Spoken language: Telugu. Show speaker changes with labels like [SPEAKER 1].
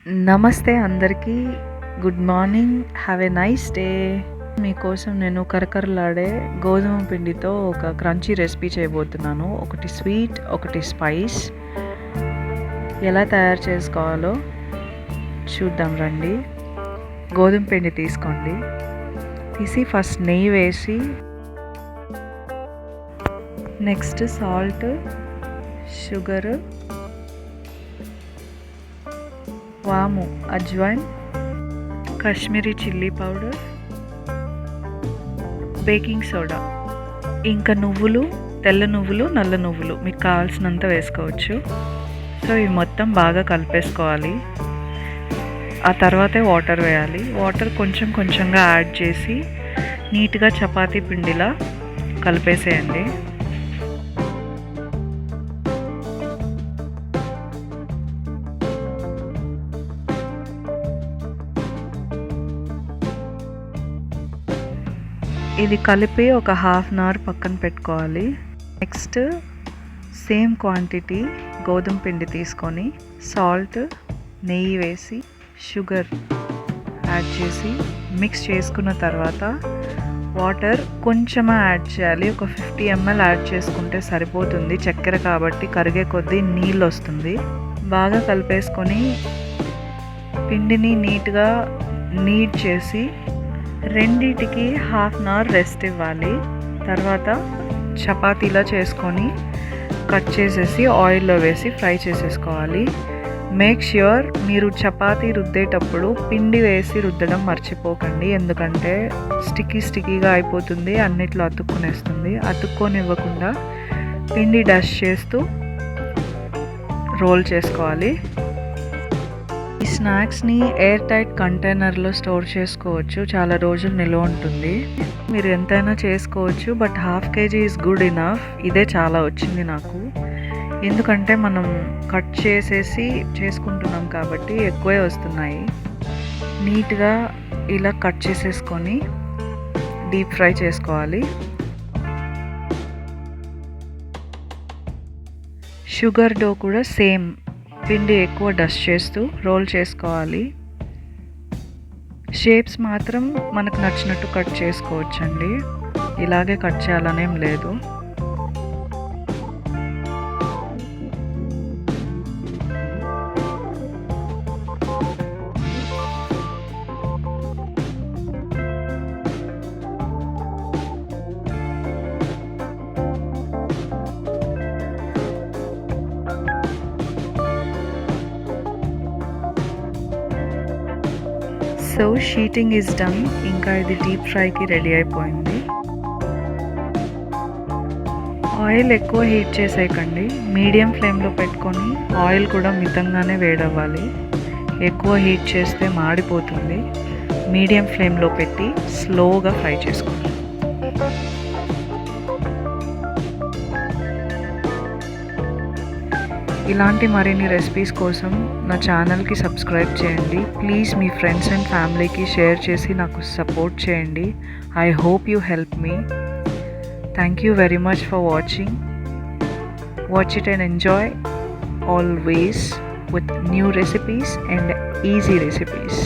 [SPEAKER 1] నమస్తే అందరికీ. Good morning. Have a nice day. మీకోసం నేను కరకరలాడే గోధుమ పిండితో ఒక క్రంచీ రెసిపీ చేయబోతున్నాను. ఒకటి స్వీట్, ఒకటి స్పైస్. ఎలా తయారు చేసుకోవాలో చూద్దాం రండి. గోధుమ పిండి తీసుకోండి. ఫస్ట్ నెయ్యి వేసి, నెక్స్ట్ సాల్ట్, షుగర్, వాము, ajwain, Kashmiri chilli powder, baking soda, ఇంకా నువ్వులు, తెల్ల నువ్వులు, నల్ల నువ్వులు మీకు కావాల్సినంత వేసుకోవచ్చు. సో ఇవి మొత్తం బాగా కలిపేసుకోవాలి. ఆ తర్వాతే వాటర్ వేయాలి. వాటర్ కొంచెం కొంచెంగా యాడ్ చేసి నీట్గా చపాతీ పిండిలా కలిపేసేయండి. ఇది కలిపి ఒక హాఫ్ అన్ అవర్ పక్కన పెట్టుకోవాలి. నెక్స్ట్ సేమ్ క్వాంటిటీ గోధుమ పిండి తీసుకొని సాల్ట్, నెయ్యి వేసి, షుగర్ యాడ్ చేసి మిక్స్ చేసుకున్న తర్వాత వాటర్ కొంచెమే యాడ్ చేయాలి. ఒక 50 ml యాడ్ చేసుకుంటే సరిపోతుంది. చక్కెర కాబట్టి కరిగే కొద్దీ నీళ్ళు వస్తుంది. బాగా కలిపేసుకొని పిండిని నీట్గా నీట్ చేసి రెండిటికి హాఫ్ అన్ అవర్ రెస్ట్ ఇవ్వాలి. తర్వాత చపాతీలా చేసుకొని కట్ చేసేసి ఆయిల్లో వేసి ఫ్రై చేసేసుకోవాలి. మేక్ ష్యూర్ మీరు చపాతీ రుద్దేటప్పుడు పిండి వేసి రుద్దడం మర్చిపోకండి. ఎందుకంటే స్టిక్కీగా అయిపోతుంది, అన్నిట్లో అతుక్కునేస్తుంది. అతుక్కొనివ్వకుండా పిండి డస్ట్ చేస్తూ రోల్ చేసుకోవాలి. ఈ స్నాక్స్ని ఎయిర్ టైట్ కంటైనర్లో స్టోర్ చేసుకోవచ్చు. చాలా రోజులు నిల్వ ఉంటుంది. మీరు ఎంతైనా చేసుకోవచ్చు, but half KG is good enough. ఇదే చాలా వచ్చింది నాకు. ఎందుకంటే మనం కట్ చేసేసి చేసుకుంటున్నాం కాబట్టి ఎక్కువే వస్తున్నాయి. నీట్గా ఇలా కట్ చేసేసుకొని డీప్ ఫ్రై చేసుకోవాలి. షుగర్ డో కూడా సేమ్, పిండి ఎక్కువ డస్ట్ చేస్తూ రోల్ చేసుకోవాలి. షేప్స్ మాత్రం మనకు నచ్చినట్టు కట్ చేసుకోవచ్చండి. ఇలాగే కట్ చేయాలనేం లేదు. So sheeting is done. ఇంకా ఇది డీప్ ఫ్రైకి రెడీ అయిపోయింది. ఆయిల్ ఎక్కువ హీట్ చేసేయకండి. మీడియం ఫ్లేమ్లో పెట్టుకొని ఆయిల్ కూడా మితంగానే వేడవ్వాలి. ఎక్కువ హీట్ చేస్తే మాడిపోతుంది. మీడియం ఫ్లేమ్లో పెట్టి స్లోగా ఫ్రై చేసుకోండి. ఇలాంటి మరిన్ని రెసిపీస్ కోసం నా ఛానల్కి సబ్స్క్రైబ్ చేయండి. ప్లీజ్ మీ ఫ్రెండ్స్ అండ్ ఫ్యామిలీకి షేర్ చేసి నాకు సపోర్ట్ చేయండి. I hope you help me. Thank you very much for watching. Watch it and enjoy always with new recipes and easy recipes.